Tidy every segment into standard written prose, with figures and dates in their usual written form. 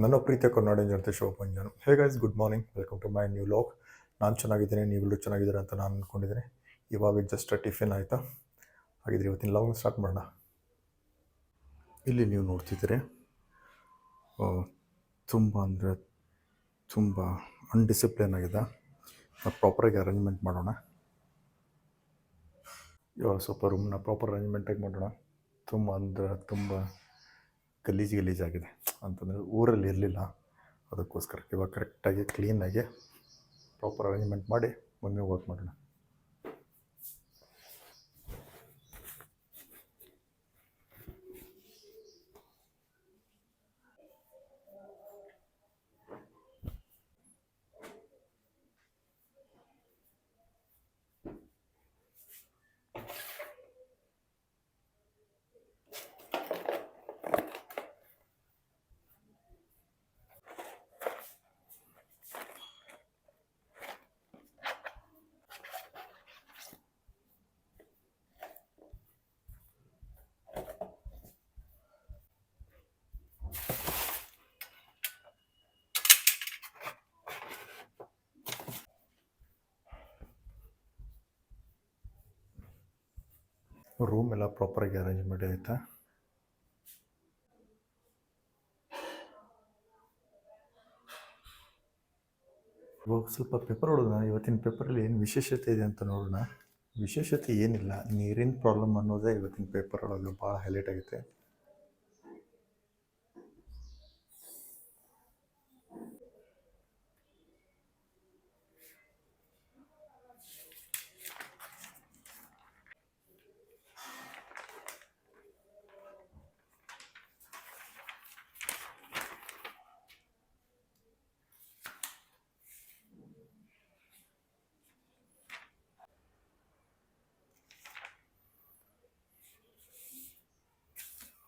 ನನ್ನ ಪ್ರೀತಿಯ ಕನ್ನಡ ಜನತೆ ಶೋಭಂಜನ್. Hey guys, good morning, welcome to my new vlog. ನಾನು ಚೆನ್ನಾಗಿದ್ದೀನಿ, ನೀವೆಲ್ಲರೂ ಚೆನ್ನಾಗಿದ್ದೀರಾ ಅಂತ ನಾನು ಅಂದ್ಕೊಂಡಿದ್ದೀನಿ. ಇವಾಗ ಜಸ್ಟ್ ಟಿಫಿನ್ ಆಯಿತಾ. ಹಾಗಿದ್ರೆ ಇವತ್ತಿನ ಲಾಗ್ ಸ್ಟಾರ್ಟ್ ಮಾಡೋಣ. ಇಲ್ಲಿ ನೀವು ನೋಡ್ತಿದ್ದೀರಿ ತುಂಬ ಅಂದರೆ ತುಂಬ ಅನ್ಡಿಸಿಪ್ಲಿನ್ ಆಗಿದೆ. ಪ್ರಾಪರಾಗಿ ಅರೇಂಜ್ಮೆಂಟ್ ಮಾಡೋಣ. ಇವಾಗ ಸ್ವಲ್ಪ ರೂಮ್ನ ಪ್ರಾಪರ್ ಅರೇಂಜ್ಮೆಂಟಾಗಿ ಮಾಡೋಣ. ತುಂಬ ಅಂದರೆ ತುಂಬ ಗಲೀಜಾಗಿದೆ ಅಂತಂದರೆ ಊರಲ್ಲಿ ಇರಲಿಲ್ಲ, ಅದಕ್ಕೋಸ್ಕರ ಇವಾಗ ಕರೆಕ್ಟಾಗಿ ಕ್ಲೀನಾಗಿ ಪ್ರಾಪರ್ ಅರೇಂಜ್ಮೆಂಟ್ ಮಾಡಿ ಮುಂದೆ ವರ್ಕ್ ಮಾಡೋಣ. ರೂಮ್ ಎಲ್ಲ ಪ್ರಾಪರಾಗಿ ಅರೇಂಜ್ ಮಾಡಿ ಆಯಿತಾ. ಇವಾಗ ಸ್ವಲ್ಪ ಪೇಪರ್ ಹೊಡೋಣ. ಇವತ್ತಿನ ಪೇಪರಲ್ಲಿ ಏನು ವಿಶೇಷತೆ ಇದೆ ಅಂತ ನೋಡೋಣ. ವಿಶೇಷತೆ ಏನಿಲ್ಲ, ನೀರಿನ ಪ್ರಾಬ್ಲಮ್ ಅನ್ನೋದೇ ಇವತ್ತಿನ ಪೇಪರ್ ಒಳಗೆ ಭಾಳ ಹೈಲೈಟ್ ಆಗುತ್ತೆ.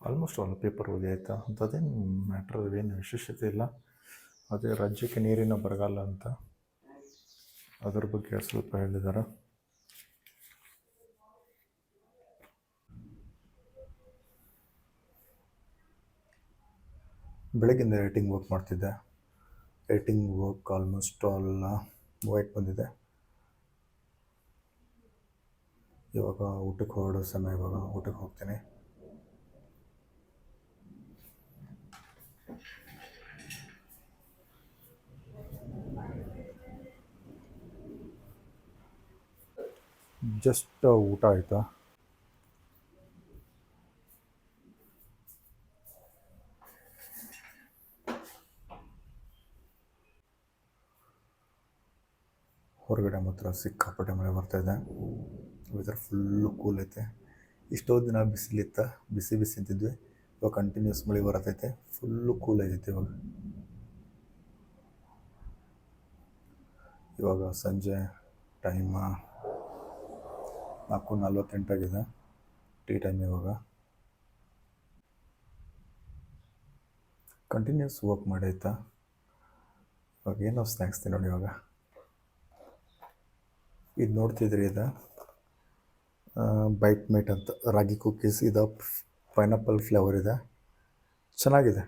ಆಲ್ಮೋಸ್ಟ್ ಆಲ್ ಪೇಪರ್ ಓದಿ ಆಯಿತಾ. ಅಂಥದ್ದೇನು ಮ್ಯಾಟ್ರ್ ಏನು ವಿಶೇಷತೆ ಇಲ್ಲ. ಅದೇ ರಾಜ್ಯಕ್ಕೆ ನೀರಿನ ಬರಗಾಲ ಅಂತ, ಅದ್ರ ಬಗ್ಗೆ ಸ್ವಲ್ಪ ಹೇಳಿದ್ದಾರೆ. ಬೆಳಗ್ಗಿಂದ ಎಡಿಟಿಂಗ್ ವರ್ಕ್ ಮಾಡ್ತಿದ್ದೆ. Editing work almost all white ಬಂದಿದೆ. ಇವಾಗ ಊಟಕ್ಕೆ ಹೊರಡೋ ಸಮಯ. ಇವಾಗ ಊಟಕ್ಕೆ ಹೋಗ್ತೀನಿ. ಜಸ್ಟ್ ಊಟ ಆಯಿತಾ. ಹೊರಗಡೆ ಮಾತ್ರ ಸಿಕ್ಕಾಪಟ್ಟೆ ಮಳೆ ಬರ್ತಾಯಿದೆ. ವೆದರ್ ಫುಲ್ಲು ಕೂಲ್ ಐತೆ. ಇಷ್ಟೋ ದಿನ ಬಿಸಿಲಿತ್ತ, ಬಿಸಿ ಇದ್ದಿದ್ವಿ. ಇವಾಗ ಕಂಟಿನ್ಯೂಸ್ ಮಳೆ ಬರತೈತೆ, ಫುಲ್ಲು ಕೂಲ್ ಆಗೈತೆ. ಇವಾಗ ಸಂಜೆ ಟೈಮ 4:48 ಆಗಿದೆ. Tea time. ಇವಾಗ ಕಂಟಿನ್ಯೂಸ್ ವರ್ಕ್ ಮಾಡೈತಾ. ಇವಾಗ ಏನೋ ಸ್ನ್ಯಾಕ್ಸ್ ತಿನ್ನೋಣ. ಇವಾಗ ಇದು ನೋಡ್ತಿದ್ರಿ, ಇದು ಬೈಟ್ ಮೇಟ್ ಅಂತ ರಾಗಿ ಕುಕ್ಕೀಸ್. ಇದು ಪೈನಾಪಲ್ ಫ್ಲೇವರ್ ಇದೆ, ಚೆನ್ನಾಗಿದೆ.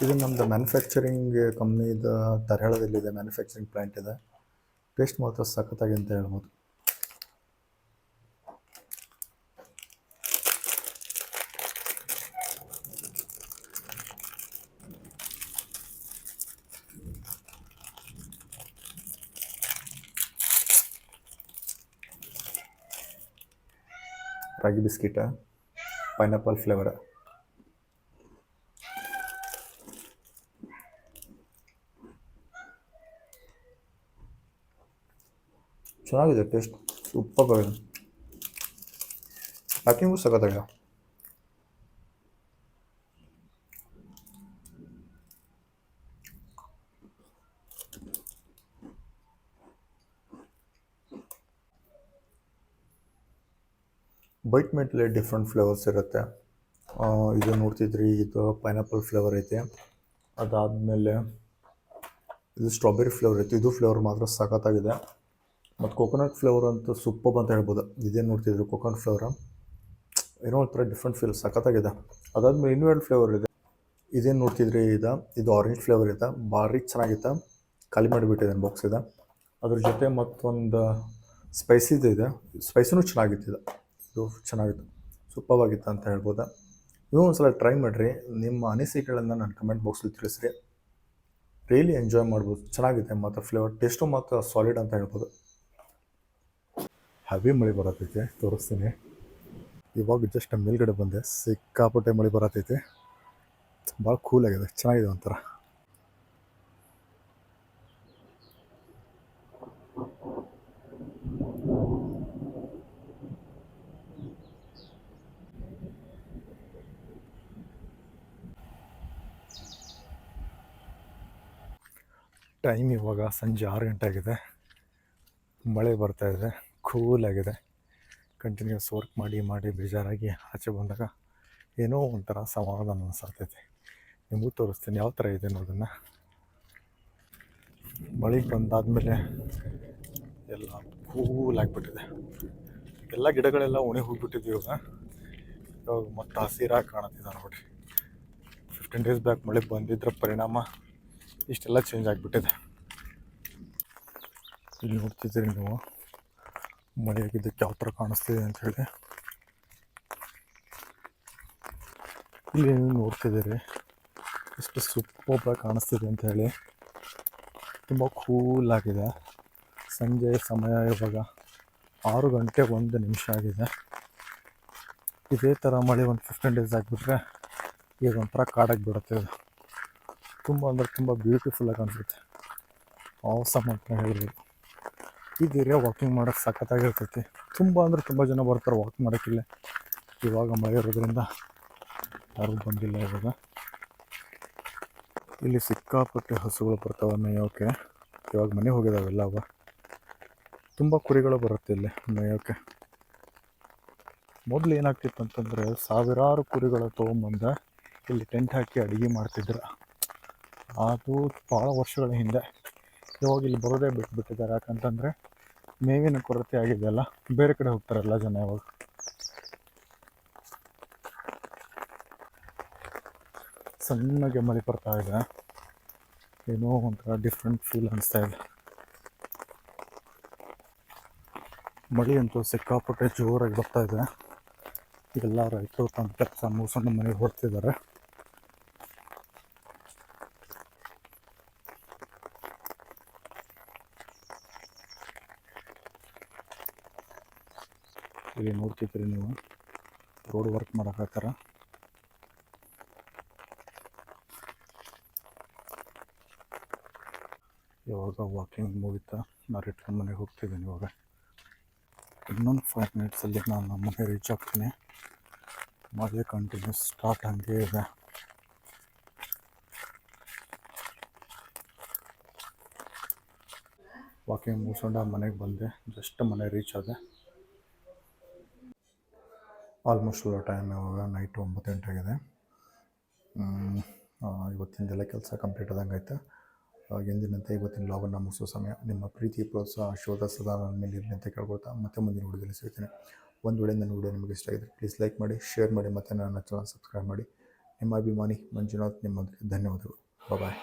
ಇದು ನಮ್ಮದು ಮ್ಯಾನುಫ್ಯಾಕ್ಚರಿಂಗ್ ಕಂಪ್ನಿದು ಧಾರವಾಡದಲ್ಲಿದೆ. ಮ್ಯಾನುಫ್ಯಾಕ್ಚರಿಂಗ್ ಪ್ಲ್ಯಾಂಟ್ ಇದೆ. ಟೇಸ್ಟ್ ಮಾತ್ರ ಸಖತ್ತಾಗಿ ಅಂತ ಹೇಳ್ಬೋದು. ರಾಗಿ ಬಿಸ್ಕಿಟ, ಪೈನಾಪಲ್ ಫ್ಲೇವರ. ಚೆನ್ನಾಗಿದೆ, ಟೇಸ್ಟ್ ಸೂಪರ್ ಆಗಿದೆ. ಪ್ಯಾಕಿಂಗು ಸಖತ್ತಾಗಿದೆ. ಬೈಟ್ ಮೇಟಲ್ಲಿ ಡಿಫ್ರೆಂಟ್ ಫ್ಲೇವರ್ಸ್ ಇರುತ್ತೆ. ಇದು ನೋಡ್ತಿದ್ರಿ, ಇದು ಪೈನಾಪಲ್ ಫ್ಲೇವರ್ ಐತೆ. ಅದಾದಮೇಲೆ ಇದು ಸ್ಟ್ರಾಬೆರಿ ಫ್ಲೇವರ್ ಐತೆ. ಇದು ಫ್ಲೇವರ್ ಮಾತ್ರ ಸಖತ್ತಾಗಿದೆ. ಮತ್ತು ಕೊಕೊನಟ್ ಫ್ಲೇವರ್ ಅಂತೂ ಸೂಪರ್ ಅಂತ ಹೇಳ್ಬೋದು. ಇದೇನು ನೋಡ್ತಿದ್ರು, ಕೊಕೊನಟ್ ಫ್ಲೇವರ ಏನೋ ಒಂಥರ ಡಿಫ್ರೆಂಟ್ ಫೀಲ್ ಸಖತ್ತಾಗಿದೆ. ಅದಾದಮೇಲೆ ಇನ್ನೂ 2 ಫ್ಲೇವರ್ ಇದೆ. ಇದೇನು ನೋಡ್ತಿದ್ರಿ ಇದು ಆರೆಂಜ್ ಫ್ಲೇವರ್ ಇದೆ, ಭಾರಿ ಚೆನ್ನಾಗಿತ್ತು. ಖಾಲಿ ಮಾಡಿಬಿಟ್ಟಿದ್ದೇನೆ ಬಾಕ್ಸ್ ಇದೆ. ಅದ್ರ ಜೊತೆ ಮತ್ತೊಂದು ಸ್ಪೈಸಿದು ಇದೆ, ಸ್ಪೈಸಿನೂ ಚೆನ್ನಾಗಿತ್ತು. ಇದು ಚೆನ್ನಾಗಿತ್ತು, ಸೂಪರ್ವಾಗಿತ್ತು ಅಂತ ಹೇಳ್ಬೋದು. ನೀವು ಒಂದ್ಸಲ ಟ್ರೈ ಮಾಡಿರಿ. ನಿಮ್ಮ ಅನಿಸಿಕೆಗಳನ್ನು ನನ್ನ ಕಮೆಂಟ್ ಬಾಕ್ಸಲ್ಲಿ ತಿಳಿಸ್ರಿ. ರಿಯಲಿ ಎಂಜಾಯ್ ಮಾಡ್ಬೋದು, ಚೆನ್ನಾಗಿದೆ. ಮತ್ತು ಫ್ಲೇವರ್ ಟೇಸ್ಟು ಮತ್ತು ಸಾಲಿಡ್ ಅಂತ ಹೇಳ್ಬೋದು. ಹೆವಿ ಮಳೆ ಬರತೈತೆ, ತೋರಿಸ್ತೀನಿ. ಇವಾಗ ಜಸ್ಟ್ ಮೇಲ್ಗಡೆ ಬಂದೆ, ಸಿಕ್ಕಾಪಟ್ಟೆ ಮಳೆ ಬರತೈತೆ. ಭಾಳ ಕೂಲಾಗಿದೆ, ಚೆನ್ನಾಗಿದೆ ಒಂಥರ. ಟೈಮ್ ಇವಾಗ ಸಂಜೆ 6 ಗಂಟೆ ಆಗಿದೆ. ಮಳೆ ಬರ್ತಾಯಿದೆ, ಕೂಲಾಗಿದೆ. ಕಂಟಿನ್ಯೂಸ್ ವರ್ಕ್ ಮಾಡಿ ಬೇಜಾರಾಗಿ ಆಚೆ ಬಂದಾಗ ಏನೋ ಒಂಥರ ಸಮಾಧಾನ ಅನಿಸ್ತೈತಿ. ನಿಮಗೂ ತೋರಿಸ್ತೀನಿ ಯಾವ ಥರ ಇದೆ ಅನ್ನೋದನ್ನು. ಮಳೆ ಬಂದಾದಮೇಲೆ ಎಲ್ಲ ಕೂಲಾಗಿಬಿಟ್ಟಿದೆ. ಎಲ್ಲ ಗಿಡಗಳೆಲ್ಲ ಒಣಗಿ ಹೋಗಿಬಿಟ್ಟಿದ್ವಿ. ಇವಾಗ ಮತ್ತೆ ಹಸಿರಾಗಿ ಕಾಣುತ್ತಿದೆ ನೋಡಿರಿ. 15 ಡೇಸ್ ಬ್ಯಾಕ್ ಮಳೆ ಬಂದಿದ್ದರ ಪರಿಣಾಮ ಇಷ್ಟೆಲ್ಲ ಚೇಂಜ್ ಆಗಿಬಿಟ್ಟಿದೆ. ಇಲ್ಲಿ ನೋಡ್ತಿದ್ದೀರಿ ನೀವು ಮಳೆ ಆಗಿದ್ದಕ್ಕೆ ಯಾವ ಥರ ಕಾಣಿಸ್ತಿದೆ ಅಂಥೇಳಿ. ಇಲ್ಲಿ ನೀವು ನೋಡ್ತಿದ್ದೀರಿ ಎಷ್ಟು ಸೂಪರ್ಬಾಗಿ ಕಾಣಿಸ್ತಿದೆ ಅಂಥೇಳಿ. ತುಂಬ ಕೂಲಾಗಿದೆ. ಸಂಜೆ ಸಮಯ ಇವಾಗ 6 ಗಂಟೆ 1 ನಿಮಿಷ ಆಗಿದೆ. ಇದೇ ಥರ ಮಳೆ ಒಂದು 15 ಡೇಸ್ ಆಗಿಬಿಟ್ರೆ ಈಗ ಒಂಥರ ಕಾಡಾಗಿ ಬಿಡುತ್ತೆ. ಇದು ತುಂಬ ಅಂದರೆ ತುಂಬ ಬ್ಯೂಟಿಫುಲ್ಲಾಗಿ ಕಾಣಿಸುತ್ತೆ. ಆಸಮ್ ಅಂತ ಹೇಳ್ಬೋದು. ಈ ಏರಿಯಾ ವಾಕಿಂಗ್ ಮಾಡೋಕ್ಕೆ ಸಖತ್ತಾಗಿರ್ತೈತಿ. ತುಂಬ ಅಂದರೆ ತುಂಬ ಜನ ಬರ್ತಾರೆ ವಾಕ್ ಮಾಡೋಕ್ಕಿಲ್ಲ. ಇವಾಗ ಮಳೆ ಇರೋದ್ರಿಂದ ಯಾರೂ ಬಂದಿಲ್ಲ. ಇಲ್ಲಿ ಸಿಕ್ಕಾಪಟ್ಟೆ ಹಸುಗಳು ಬರ್ತಾವೆ ಮೇಯೋಕ್ಕೆ. ಇವಾಗ ಮನೆ ಹೋಗಿದಾವೆಲ್ಲವ. ತುಂಬ ಕುರಿಗಳು ಬರುತ್ತೆ ಇಲ್ಲಿ ಮೇಯೋಕ್ಕೆ. ಮೊದಲು ಏನಾಗ್ತಿತ್ತು ಅಂತಂದರೆ ಸಾವಿರಾರು ಕುರಿಗಳು ತೊಗೊಂಬಂದು ಇಲ್ಲಿ ಟೆಂಟ್ ಹಾಕಿ ಅಡುಗೆ ಮಾಡ್ತಿದ್ರು. ಅದು ಭಾಳ ವರ್ಷಗಳ ಹಿಂದೆ. ಇವಾಗ ಇಲ್ಲಿ ಬರೋದೇ ಬಿಟ್ಬಿಟ್ಟಿದ್ದಾರೆ. ಯಾಕಂತಂದರೆ ಮೇವಿನ ಕೊರತೆ ಆಗಿದೆಯಲ್ಲ, ಬೇರೆ ಕಡೆ ಹೋಗ್ತಾರೆ ಎಲ್ಲ ಜನ ಇವಾಗ. ಸಣ್ಣಗೆ ಮಳೆ ಬರ್ತಾ ಇದೆ. ಏನೋ ಒಂಥರ ಡಿಫ್ರೆಂಟ್ ಫೀಲ್ ಅನಿಸ್ತಾ ಇದೆ. ಮಳೆ ಅಂತೂ ಸಿಕ್ಕಾಪಟ್ಟೆ ಜೋರಾಗಿ ಬರ್ತಾ ಇದೆ. ಎಲ್ಲ ರೈತರು ತಮ್ಮ ಕೆಲಸ ಮುಗಿಸ್ಕೊಂಡು ಮನೆಗೆ ಹೊರಡ್ತಿದ್ದಾರೆ. ಇಲ್ಲಿ ನೋಡ್ತಿದ್ರಿ ನೀವು, ರೋಡ್ ವರ್ಕ್ ಮಾಡಕತ್ತಾರ. ಇವಾಗ ವಾಕಿಂಗ್ ಮುಗಿತಾ ನಾನು ರಿಟರ್ನ್ ಮನೆಗೆ ಹೋಗ್ತಿದ್ದೀನಿ. ಇವಾಗ ಇನ್ನೊಂದು 5 ಮಿನಿಟ್ಸಲ್ಲಿ ನಾನು ನಮ್ಮ ಮನೆ ರೀಚ್ ಆಗ್ತೀನಿ. ಮಳೆ ಕಂಟಿನ್ಯೂಸ್ ಸ್ಟಾರ್ಟ್ ಹಂಗೆ ಇದೆ. ವಾಕಿಂಗ್ ಮುಗಿಸ್ಕೊಂಡು ಮನೆಗೆ ಬಂದೆ. ಜಸ್ಟ್ ಮನೆ ರೀಚ್ ಆದೆ. ಆಲ್ಮೋಸ್ಟ್ ಎಲ್ಲ ಟೈಮ್ ಇವಾಗ ನೈಟ್ 9 ಗಂಟೆ ಆಗಿದೆ. ಇವತ್ತಿಂದೆಲ್ಲ ಕೆಲಸ ಕಂಪ್ಲೀಟ್ ಆದಂಗೆ ಆಯ್ತು. ಎಂದಿನಂತೆ ಇವತ್ತಿನ ಲಾಗನ್ನು ಮುಗಿಸೋ ಸಮಯ. ನಿಮ್ಮ ಪ್ರೀತಿ ಪ್ರೋತ್ಸಾಹ ಆಶೀರ್ವಾದ ಸದಾ ನನ್ನ ಮೇಲೆ ಇರಲಿ ಅಂತ ಕೇಳ್ಕೊಳ್ತಾ ಮತ್ತೆ ಮುಂದಿನ ವಿಡಿಯೋದಲ್ಲಿ ಸಿಗ್ತೀನಿ. ಒಂದು ವೇಳೆ ನನ್ನ ವಿಡಿಯೋ ನಿಮಗೆ ಇಷ್ಟ ಆಗಿದೆ ಪ್ಲೀಸ್ ಲೈಕ್ ಮಾಡಿ, ಶೇರ್ ಮಾಡಿ ಮತ್ತು ನನ್ನ ಚಾನಲ್ ಸಬ್ಸ್ಕ್ರೈಬ್ ಮಾಡಿ. ನಿಮ್ಮ ಅಭಿಮಾನಿ ಮಂಜುನಾಥ್. ನಿಮ್ಮೊಂದಿಗೆ ಧನ್ಯವಾದಗಳು. ಬಾಯ್.